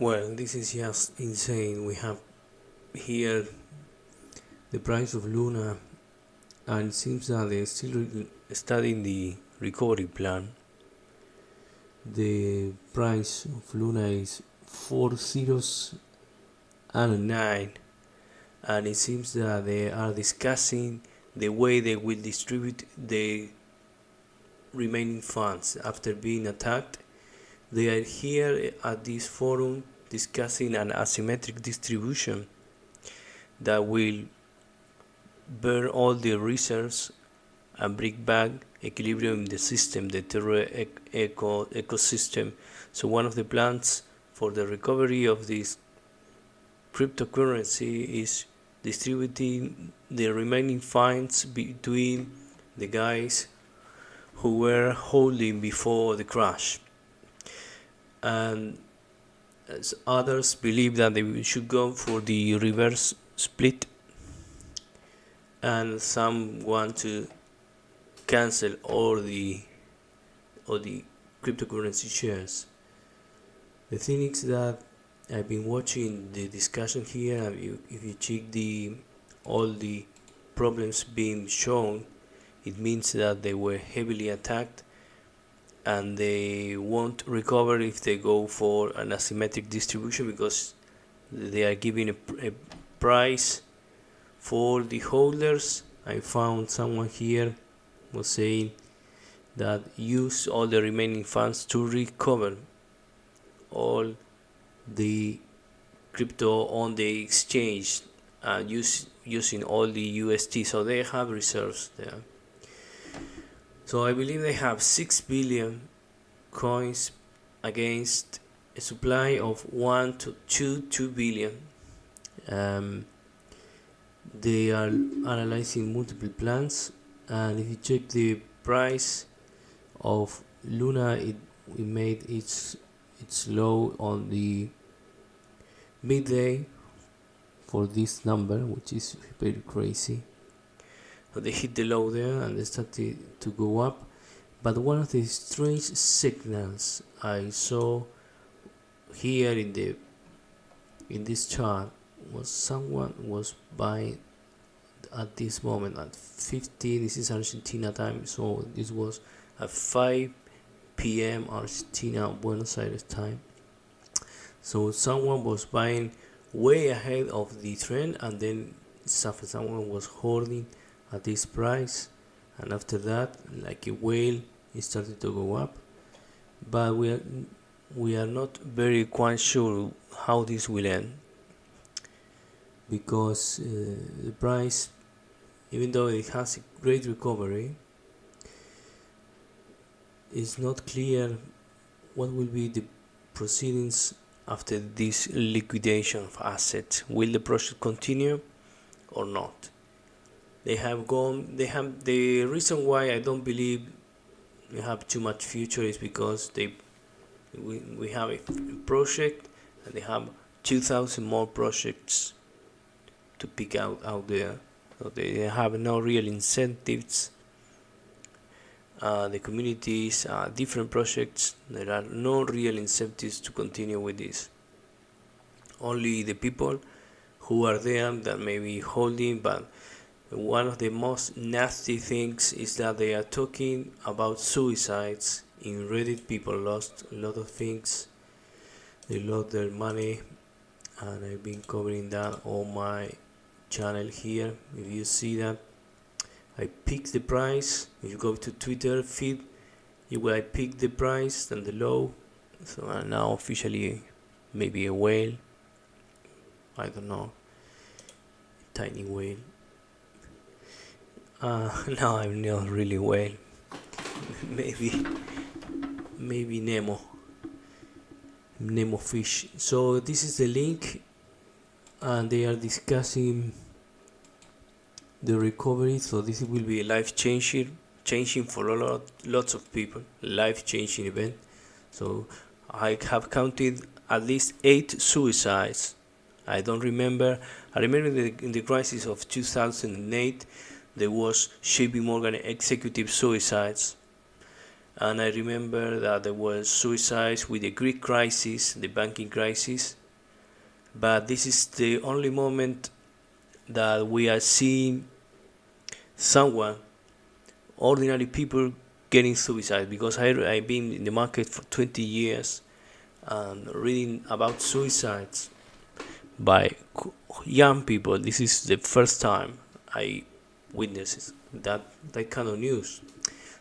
Well, this is just insane. We have here the price of Luna, and it seems that they're still studying the recovery plan. The price of Luna is 4 zeros and a 9, and it seems that they are discussing the way they will distribute the remaining funds after being attacked. They are here at this forum discussing an asymmetric distribution that will burn all the reserves and bring back equilibrium in the system, the terra ecosystem. So one of the plans for the recovery of this cryptocurrency is distributing the remaining funds between the guys who were holding before the crash. And as others believe that they should go for the reverse split, and some want to cancel all the cryptocurrency shares. The thing is that I've been watching the discussion here. If you check all the problems being shown, it means that they were heavily attacked and they won't recover if they go for an asymmetric distribution, because they are giving a price for the holders. I found someone here was saying that use all the remaining funds to recover all the crypto on the exchange, using all the UST, so they have reserves there. So I believe they have 6 billion coins against a supply of 1 to 2 billion. They are analyzing multiple plans, and if you check the price of Luna, it made its low on the midday for this number, which is very crazy. So they hit the low there and they started to go up. But one of the strange signals I saw here in this chart was someone was buying at this moment at 15. This is Argentina time, so this was at 5 p.m. Argentina, Buenos Aires time. So someone was buying way ahead of the trend, and then someone was holding at this price, and after that, like a whale, it started to go up. But we are not very quite sure how this will end, because the price, even though it has a great recovery, it's not clear what will be the proceedings after this liquidation of assets. Will the project continue or not? They have the reason why I don't believe they have too much future is because we have a project, and they have 2,000 more projects to pick out there. So they have no real incentives. The communities are different projects. There are no real incentives to continue with this. Only the people who are there that may be holding. But one of the most nasty things is that they are talking about suicides. In Reddit, people lost a lot of things. They lost their money, and I've been covering that on my channel here. If you see that, I picked the price. If you go to Twitter feed, I pick the price and the low. So I'm now officially maybe a whale. I don't know, tiny whale. No, I'm not really whale. maybe Nemo fish. So this is the link, and they are discussing the recovery. So this will be a life changing for lots of people, life changing event. So I have counted at least 8 suicides. I remember in the crisis of 2008 there was JP Morgan executive suicides, And I remember that there were suicides with the Greek crisis, the banking crisis. But this is the only moment that we are seeing someone, ordinary people, getting suicide. Because I've been in the market for 20 years and reading about suicides by young people. This is the first time I witness that kind of news.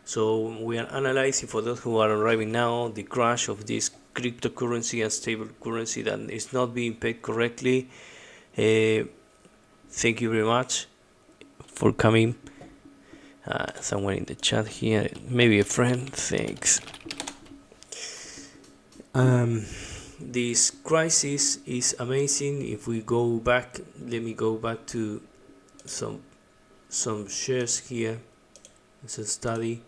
So we are analyzing, for those who are arriving now, the crash of this cryptocurrency and stable currency that is not being paid correctly. Thank you very much for coming. Someone in the chat here, maybe a friend. Thanks. This crisis is amazing. If we go back, let me go back to some shares here. It's a study.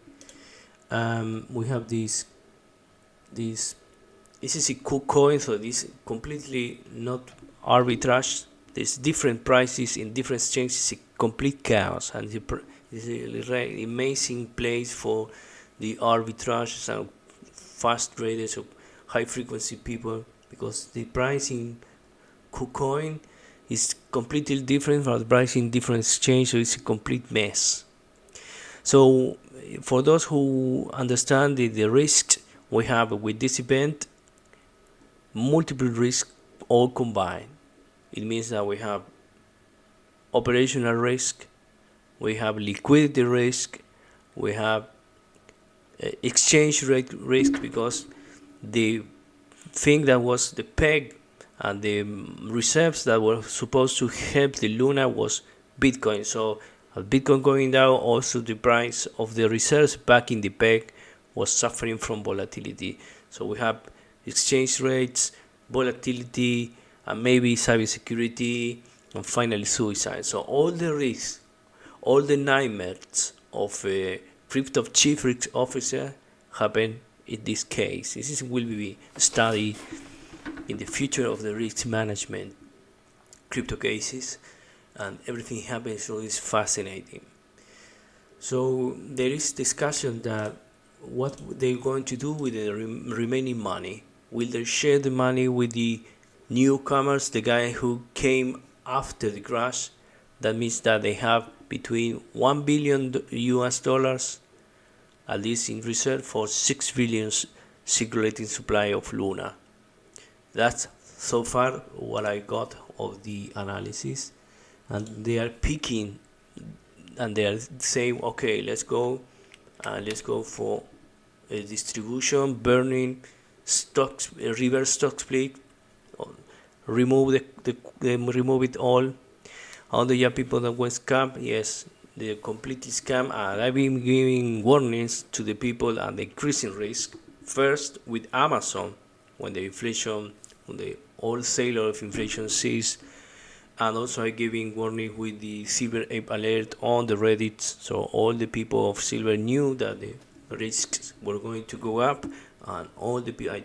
We have this is a cool coin, so this is completely not arbitrage. There's different prices in different exchanges. It's a complete chaos, and it's a amazing place for the arbitrage and fast traders or high frequency people, because the price in KuCoin is completely different from the price in different exchanges, so it's a complete mess. So for those who understand the risks we have with this event, multiple risks all combined. It means that we have operational risk, we have liquidity risk, we have exchange rate risk, because the thing that was the peg and the reserves that were supposed to help the Luna was Bitcoin. So Bitcoin going down, also the price of the reserves back in the peg was suffering from volatility. So we have exchange rates, volatility, and maybe cybersecurity, and finally suicide. So all the risks, all the nightmares of a crypto chief risk officer happen in this case. This will be studied in the future of the risk management crypto cases, and everything happens, so it's fascinating. So there is discussion that what they're going to do with the remaining money. Will they share the money with the newcomers, the guy who came after the crash? That means that they have between $1 billion US dollars at least in reserve for 6 billion circulating supply of Luna. That's so far what I got of the analysis, and they are picking and they are saying, okay, let's go for a distribution, burning stocks, reverse stock split, remove remove it all the young people that were scammed. Yes, they completely scam, and I've been giving warnings to the people and the increasing risk. First with Amazon, when the inflation, when the wholesaler of inflation sees, and also I'm giving warning with the Silver Ape alert on the Reddit, so all the people of Silver knew that the risks were going to go up, and all the I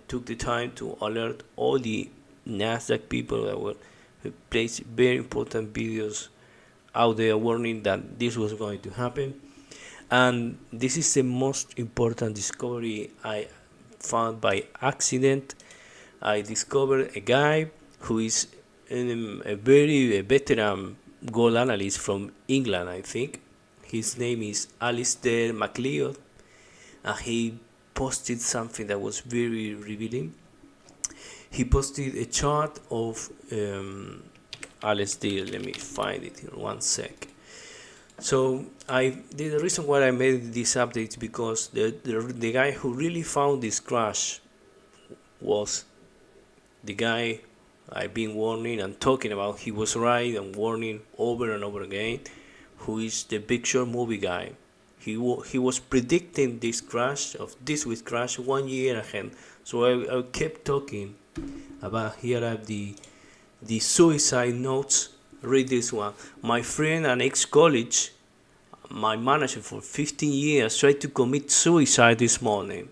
took the time to alert all the Nasdaq people that were placed very important videos out there warning that this was going to happen. And this is the most important discovery I found by accident. I discovered a guy who is a very veteran gold analyst from England, I think. His name is Alistair MacLeod, and he posted something that was very revealing. He posted a chart of Alistair. Let me find it in one sec. So the reason why I made this update is because the guy who really found this crash was the guy I've been warning and talking about. He was right and warning over and over again, who is the Big Short movie guy. He was predicting this crash with crash 1 year ahead. So I kept talking about, here I have the suicide notes. Read this one. My friend and ex-college, my manager for 15 years, tried to commit suicide this morning.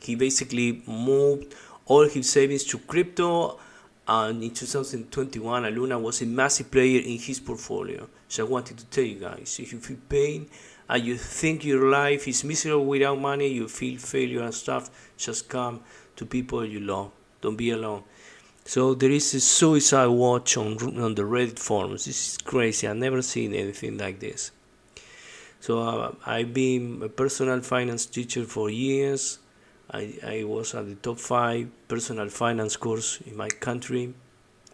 He basically moved all his savings to crypto, and in 2021 Luna was a massive player in his portfolio. So I wanted to tell you guys, if you feel pain and you think your life is miserable without money, you feel failure and stuff, just come to people you love. Don't be alone. So there is a suicide watch on the Reddit forums. This is crazy. I've never seen anything like this. So I've been a personal finance teacher for years. I was at the top 5 personal finance course in my country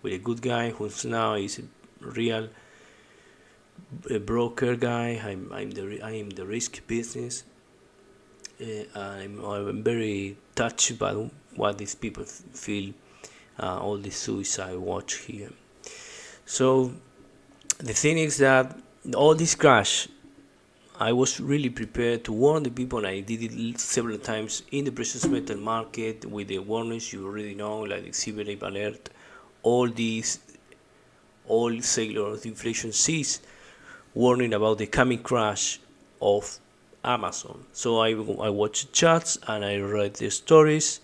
with a good guy who's now is a real broker guy. I am the risk business. I'm very touched by what these people feel. All the suicide watch here. So the thing is that all this crash, I was really prepared to warn the people. I did it several times in the precious metal market with the warnings you already know, like the Cyber alert, all sailor inflation seas, warning about the coming crash of Amazon. So I watched chats and I read the stories,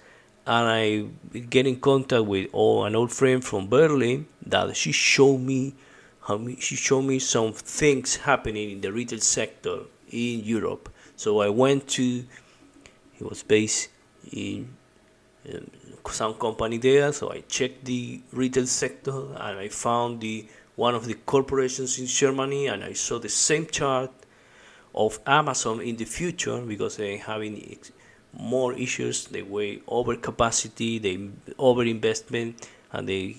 and I get in contact with an old friend from Berlin that she showed me some things happening in the retail sector in Europe. So I went to, he was based in some company there, so I checked the retail sector and I found one of the corporations in Germany, and I saw the same chart of Amazon in the future, because they're having more issues. They were over capacity, they over investment, and they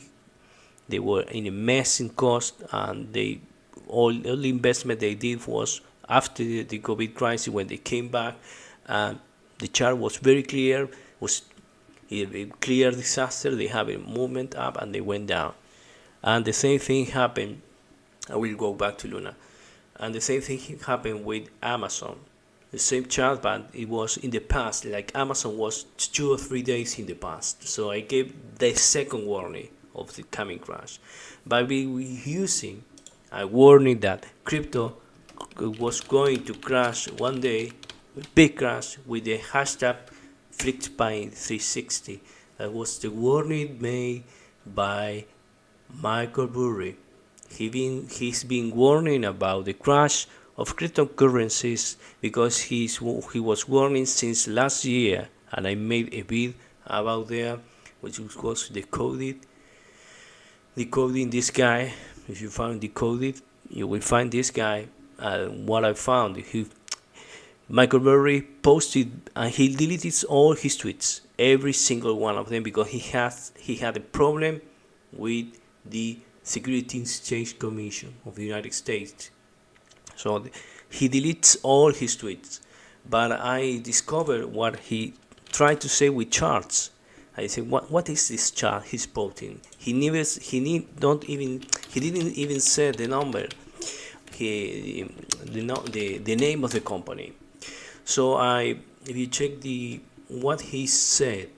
were in a mess in cost, and all the investment they did was after the COVID crisis, when they came back, and the chart was very clear, was a clear disaster. They have a movement up and they went down, and the same thing happened. I will go back to Luna, and the same thing happened with Amazon. The same chart, but it was in the past, like Amazon was 2 or 3 days in the past. So I gave the second warning of the coming crash by using a warning that crypto was going to crash one day, big crash, with the hashtag FlixPine360. That was the warning made by Michael Burry. He's been warning about the crash of cryptocurrencies because he was warning since last year, and I made a video about there, which was decoding this guy. If you find decoded, you will find this guy. What I found, Michael Burry posted, and he deleted all his tweets, every single one of them, because he had a problem with the Securities and Exchange Commission of the United States. So he deletes all his tweets, but I discovered what he tried to say with charts. I said, what is this chart he's quoting? He didn't even say the number, the name of the company. So if you check what he said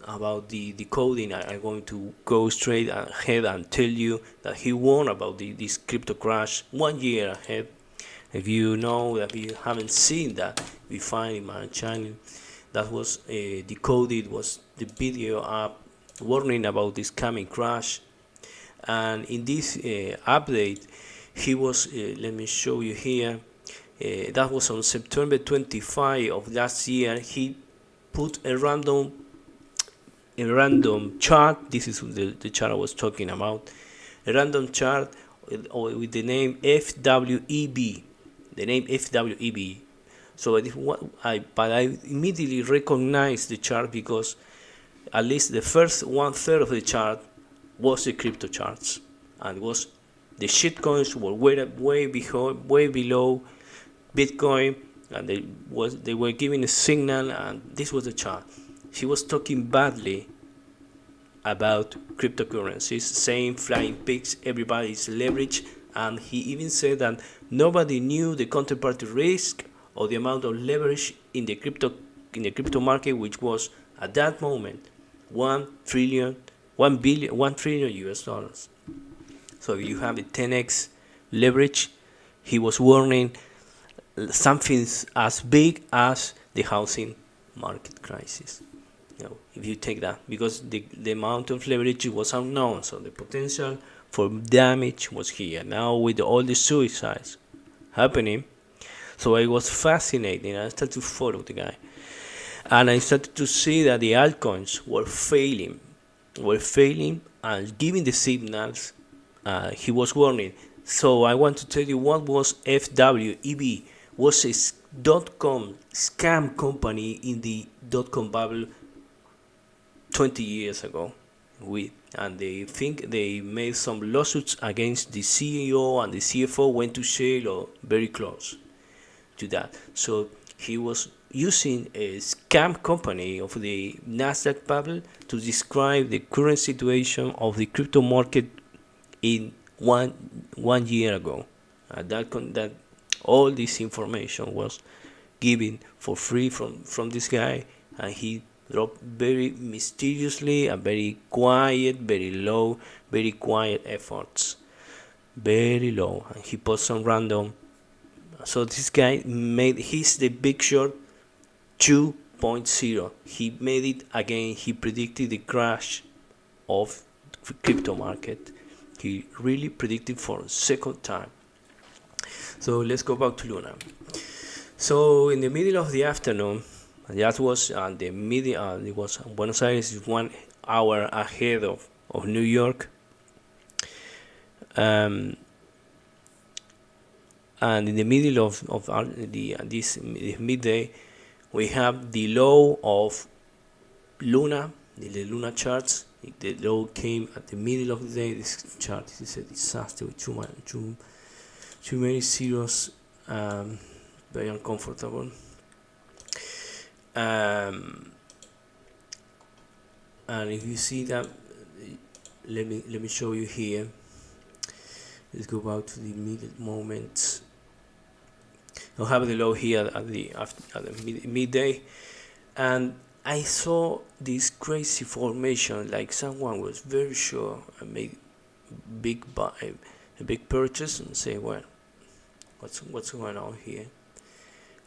about the coding, I'm going to go straight ahead and tell you that he warned about this crypto crash 1 year ahead. If you haven't seen that, we find in my channel that was decoded, was the video up warning about this coming crash. And in this update, he was, let me show you here, that was on September 25 of last year. He put a random chart. This is the chart I was talking about, a random chart with the name FWEB. The name FWEB. So I immediately recognized the chart, because at least the first 1/3 of the chart was the crypto charts, and was the shitcoins were way below Bitcoin, and they were giving a signal, and this was the chart. He was talking badly about cryptocurrencies, saying flying pigs, everybody's leverage, and he even said that nobody knew the counterparty risk or the amount of leverage in the crypto market, which was at that moment 1 trillion US dollars. So if you have a 10x leverage, he was warning something as big as the housing market crisis. If you take that, because the amount of leverage was unknown, so the potential for damage was here. Now with all the suicides happening, So I was fascinated. I started to follow the guy, and I started to see that the altcoins were failing and giving the signals he was warning. So I want to tell you what was FWEB. Was a .com scam company in the .com bubble 20 years ago. And they think they made some lawsuits against the CEO, and the CFO went to jail or very close to that. So he was using a scam company of the Nasdaq bubble to describe the current situation of the crypto market in one year ago. That all this information was given for free from this guy, and he dropped very mysteriously and very quiet, very low, very quiet efforts, very low, and he put some random. So this guy made the Big Short 2.0. He made it again. He predicted the crash of the crypto market. He really predicted for a second time. So let's go back to Luna. So in the middle of the afternoon, that was the middle. It was Buenos Aires is 1 hour ahead of New York. And in the middle of this midday, we have the low of Luna, the Luna charts. The low came at the middle of the day. This chart is a disaster with too many zeros, very uncomfortable. And if you see that, let me show you here. Let's go back to the middle moments. I'll have the low here at the midday, and I saw this crazy formation, like someone was very sure and made a big purchase and say, well, what's going on here?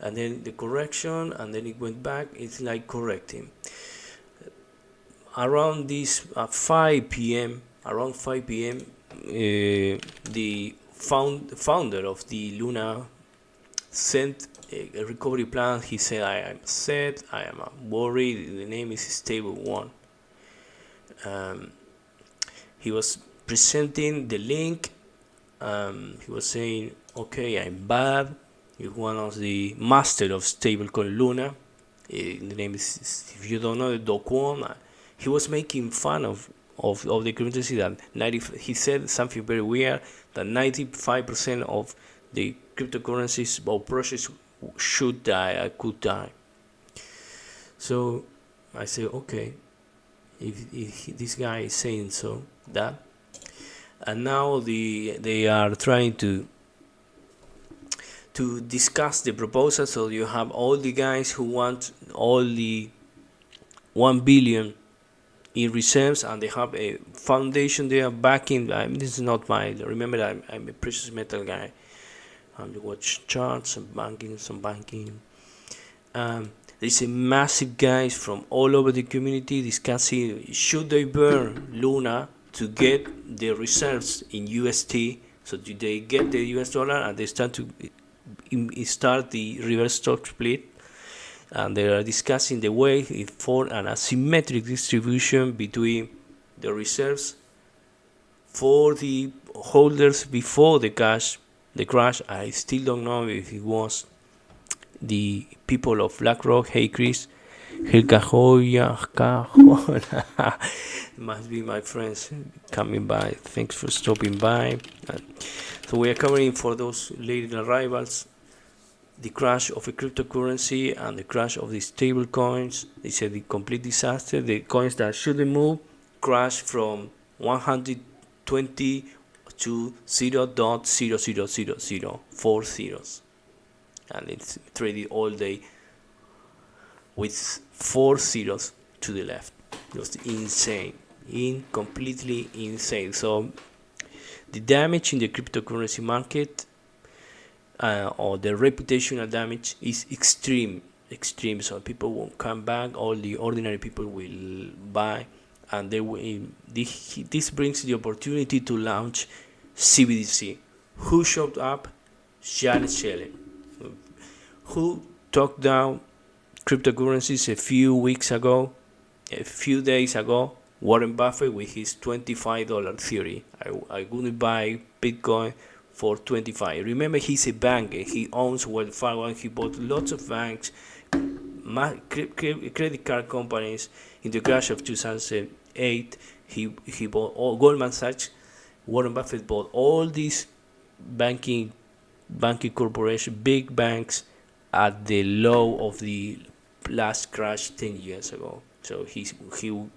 And then the correction, and then it went back. It's like correcting. Around this 5 p.m. The founder of the Luna sent a recovery plan. He said, I am sad, I am worried. The name is Stable One. He was presenting the link. He was saying, okay, I'm bad. He's one of the master of stablecoin Luna. The name is, if you don't know, the Dokwon. He was making fun of the cryptocurrency that he said something very weird, that 95% of the cryptocurrencies or projects should die, could die. So I say, okay, if this guy is saying so, that, and now they are trying to discuss the proposal. So you have all the guys who want all the 1 billion in reserves, and they have a foundation they are backing. This is not mine. Remember that I'm a precious metal guy. I watch charts and some banking. There's a massive guys from all over the community discussing should they burn Luna to get the reserves in UST, so they get the US dollar and they start the reverse stock split. And they are discussing the way for an asymmetric distribution between the reserves for the holders before the crash. I still don't know if it was the people of BlackRock. Hey Chris, must be my friends coming by. Thanks for stopping by. So we are covering for those late arrivals the crash of a cryptocurrency and the crash of the stable coins. They said the complete disaster. The coins that shouldn't move crashed from 120 to 0.00000, 4 zeros, and it's traded all day with 4 zeros to the left. It was insane, completely insane. So the damage in the cryptocurrency market, or the reputational damage, is extreme. So people won't come back. All the ordinary people will buy, and they will. This brings the opportunity to launch CBDC. Who showed up? Janet Yellen. Who talked down cryptocurrencies a few days ago? Warren Buffett with his $25 theory. I wouldn't buy Bitcoin for 25. Remember, he's a banker. He owns Wells Fargo. He bought lots of banks, credit card companies. In the crash of 2008, he bought all Goldman Sachs. Warren Buffett bought all these banking corporation, big banks, at the low of the last crash 10 years ago. So he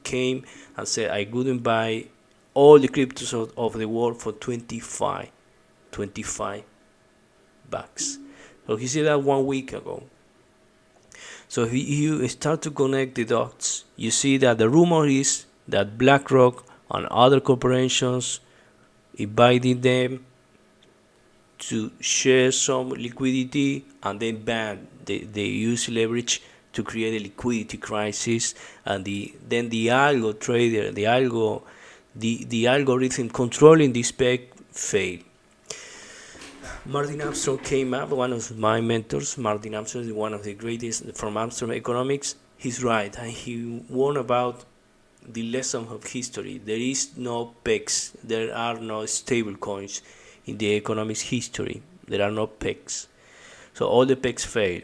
came and said, I couldn't buy all the cryptos of the world for 25 bucks. So he said that 1 week ago. So if you start to connect the dots, you see that the rumor is that BlackRock and other corporations invited them to share some liquidity, and then they use leverage to create a liquidity crisis, and then the algo trader, the algorithm controlling this peg failed. Martin Armstrong came up, one of my mentors. Martin Armstrong is one of the greatest from Armstrong economics. He's right, and he warned about the lesson of history. There is no pegs, there are no stable coins in the economics history. There are no pegs. So all the pegs fail.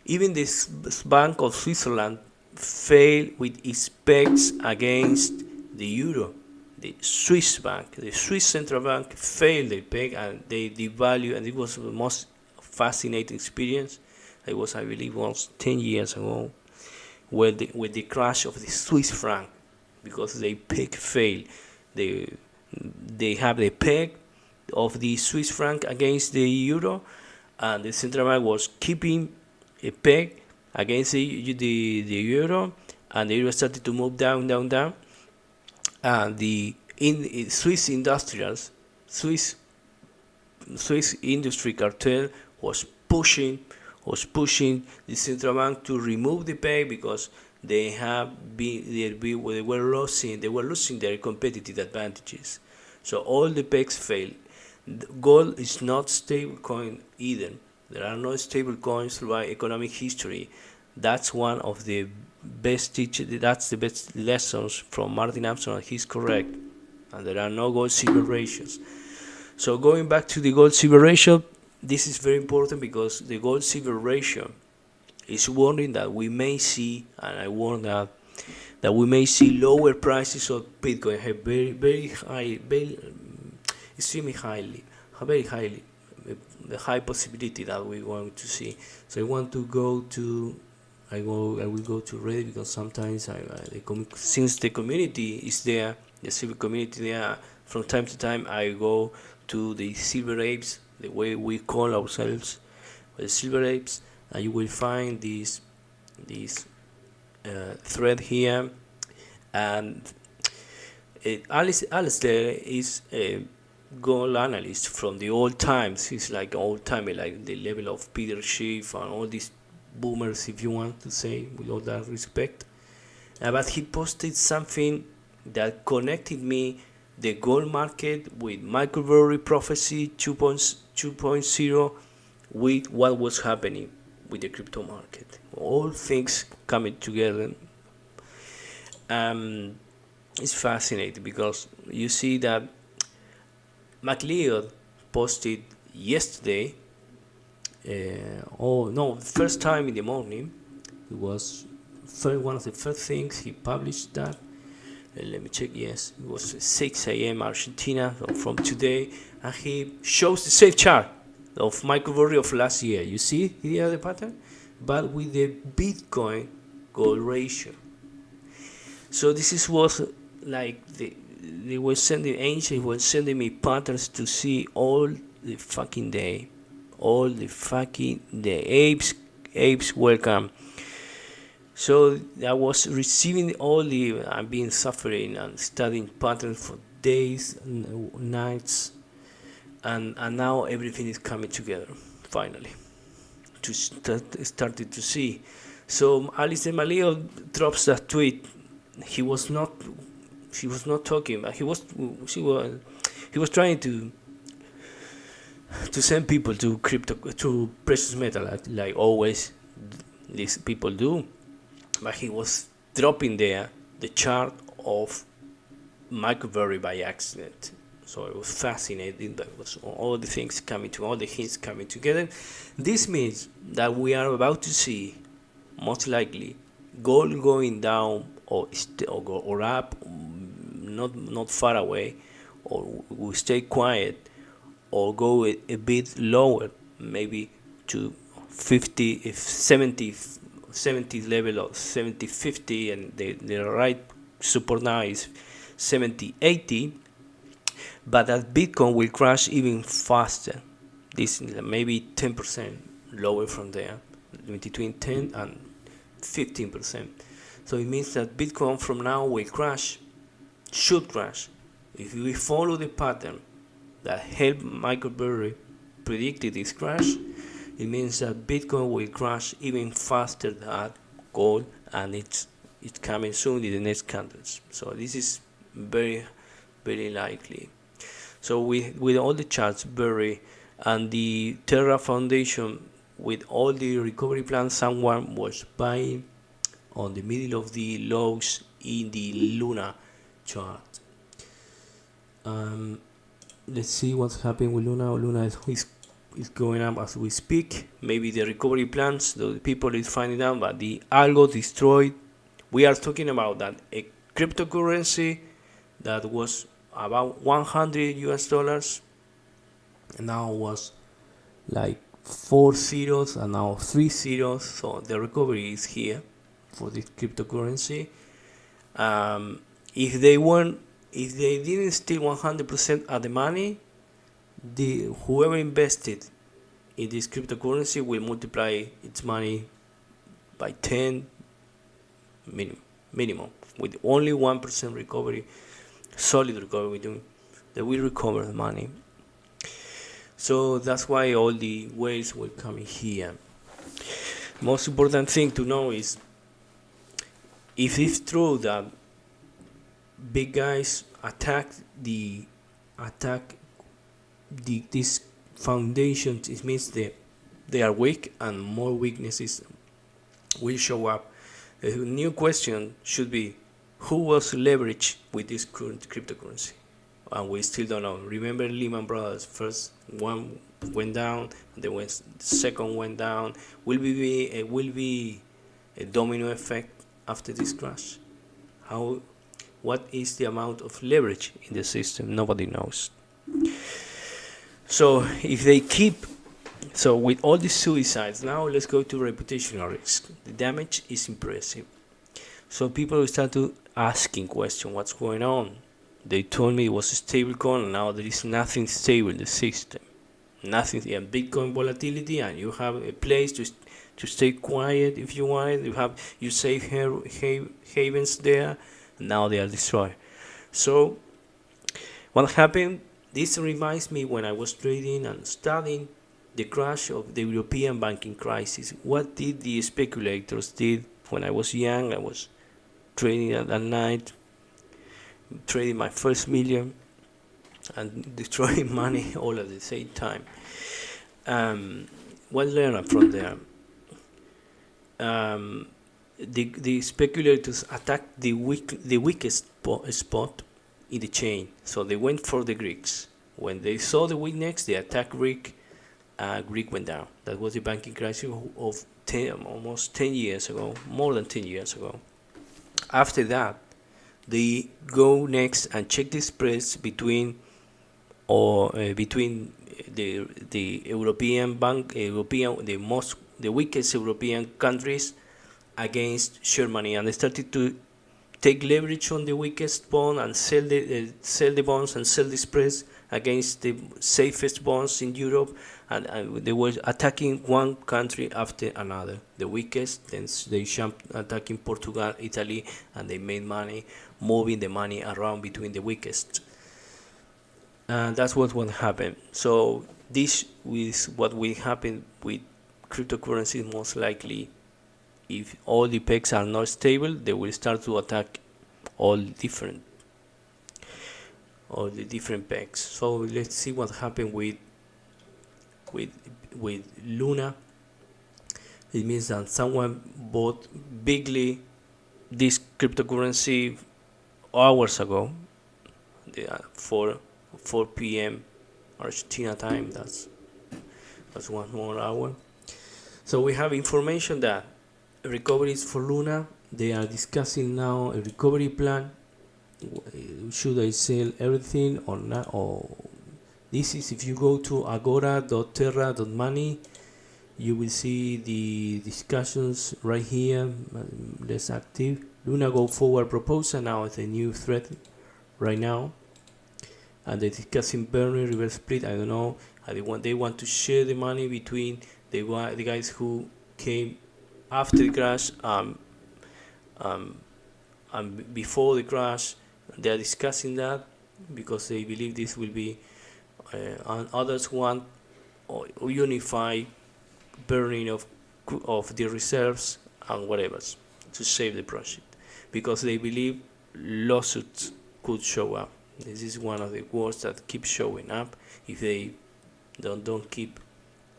Even this Bank of Switzerland failed with its pegs against the euro. The Swiss bank, the Swiss central bank, failed their peg, and they devalued, and it was the most fascinating experience. It was, I believe, 10 years ago, with the crash of the Swiss franc, because they peg failed. They have the peg of the Swiss franc against the euro, and the central bank was keeping a peg against the euro, and the euro started to move down, and the Swiss industry cartel was pushing the central bank to remove the peg, because they were losing their competitive advantages. So all the pegs failed. Gold is not stable coin either. There are no stable coins throughout economic history. That's one of the best teachers. That's the best lessons from Martin Armstrong. He's correct, and there are no gold-silver ratios. So going back to the gold-silver ratio, this is very important, because the gold-silver ratio is warning that we may see, and I warn that we may see lower prices of Bitcoin, have very high, extremely highly, very highly, the high possibility that we're going to see. So I will go to Reddit, because sometimes since the community is there, the civil community there, from time to time I go to the Silver Apes, the way we call ourselves, the Silver Apes, and you will find this thread here. And Alistair is a gold analyst from the old times. He's like old timer, like the level of Peter Schiff and all these boomers, if you want to say, with all that respect. But he posted something that connected me, the gold market, with Michael Burry prophecy 2.0, with what was happening with the crypto market. All things coming together. It's fascinating, because you see that MacLeod posted yesterday, first time in the morning. It was one of the first things he published that. Let me check. Yes, it was 6 a.m. Argentina from today, and he shows the same chart of Michael Burry of last year. You see here the pattern, but with the Bitcoin gold ratio. So this was like they were sending angels, were sending me patterns to see all the fucking day. Apes welcome. So I was receiving I've been suffering and studying patterns for days and nights, and now everything is coming together finally to started to see. So Alice MacLeod drops that tweet. She was not talking, but he was trying to to send people to precious metal, like always these people do. But he was dropping there the chart of Michael Burry by accident. So it was fascinating. That was all the things coming to all the hints coming together. This means that we are about to see, most likely, gold going down or up, not far away, or will stay quiet, or go a bit lower, maybe to 50, if 70 level of 70, 50, and the right support now is 70, 80, but that Bitcoin will crash even faster. This is maybe 10% lower from there, between 10 and 15%. So it means that Bitcoin from now will crash, should crash. If we follow the pattern that helped Michael Burry predicted this crash, it means that Bitcoin will crash even faster than gold, and it's coming soon in the next candles. So this is very, very likely. So with all the charts, Burry and the Terra Foundation, with all the recovery plans, someone was buying on the middle of the lows in the Luna chart. Let's see what's happening with Luna. Luna is going up as we speak. Maybe the recovery plans, the people is finding out, but the algo destroyed. We are talking about that a cryptocurrency that was about 100 US dollars, and now was like 4 zeros and now 3 zeros. So the recovery is here for this cryptocurrency. If they didn't steal 100% of the money, whoever invested in this cryptocurrency will multiply its money by 10 minimum, with only 1% recovery, solid recovery. They will recover the money. So that's why all the whales will come in here. Most important thing to know is, if it's true that big guys attack this foundation, it means they are weak, and more weaknesses will show up. The new question should be, who was leveraged with this current cryptocurrency? And we still don't know. Remember Lehman Brothers, first one went down, the second went down. Will be a domino effect after this crash? What is the amount of leverage in the system? Nobody knows. So if they with all these suicides, now let's go to reputational risk. The damage is impressive. So people will start to asking questions, what's going on? They told me it was a stable coin, and now there is nothing stable in the system. Nothing. You have Bitcoin volatility, and you have a place to stay quiet if you want it. You safe havens there. Now they are destroyed. So what happened? This reminds me when I was trading and studying the crash of the European banking crisis. What did the speculators did when I was young? I was trading at night, trading my first million and destroying money all at the same time. What learned from there? The speculators attacked the weakest spot in the chain. So they went for the Greeks. When they saw the weakness, they attacked Greek. Greek went down. That was the banking crisis of almost 10 years ago, more than 10 years ago. After that, they go next and check the spreads between the European bank, the weakest European countries against Germany, and they started to take leverage on the weakest bond and sell the bonds and sell the spreads against the safest bonds in Europe, and they were attacking one country after another, the weakest. Then they jumped attacking Portugal, Italy, and they made money moving the money around between the weakest. And that's what happened. So this is what will happen with cryptocurrencies most likely. If all the pegs are not stable, they will start to attack all the different pegs. So let's see what happened with with Luna. It means that someone bought bigly this cryptocurrency hours ago, 4 p.m. Argentina time. That's 1 more hour. So we have information that recoveries for Luna. They are discussing now a recovery plan. Should I sell everything or not? Or this is, if you go to agora.terra.money, you will see the discussions right here. Less active. Luna go forward proposal now is a new threat right now, and they're discussing burning reverse split. I don't know. They want to share the money between the guys who came after the crash and before the crash. They are discussing that because they believe this will be, and others want or unify burning of the reserves and whatever to save the project, because they believe lawsuits could show up. This is one of the words that keep showing up. If they don't keep,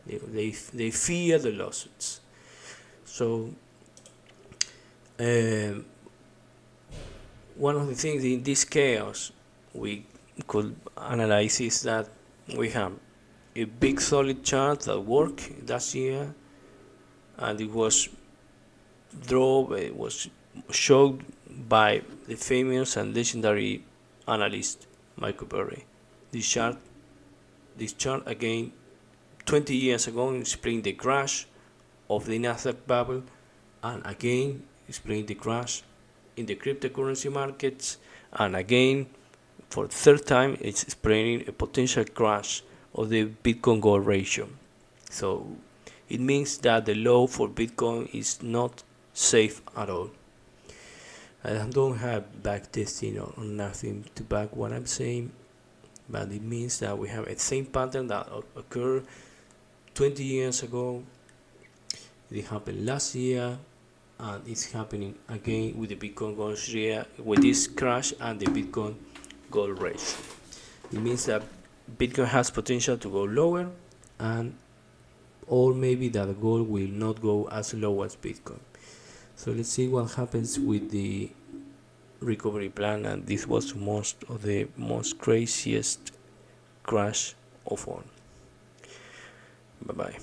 they fear the lawsuits. So one of the things in this chaos we could analyze is that we have a big solid chart that worked last year, and it was showed by the famous and legendary analyst Michael Burry. This chart again 20 years ago explained the crash of the Nasdaq bubble, and again explained the crash in the cryptocurrency markets, and again for the third time it's explaining a potential crash of the Bitcoin gold ratio. So it means that the law for Bitcoin is not safe at all. I don't have backtesting or nothing to back what I'm saying, but it means that we have a same pattern that occurred 20 years ago. It happened last year, and it's happening again with the Bitcoin gold share, with this crash and the Bitcoin gold ratio. It means that Bitcoin has potential to go lower, and or maybe that the gold will not go as low as Bitcoin. So let's see what happens with the recovery plan, and this was the most craziest crash of all. Bye bye.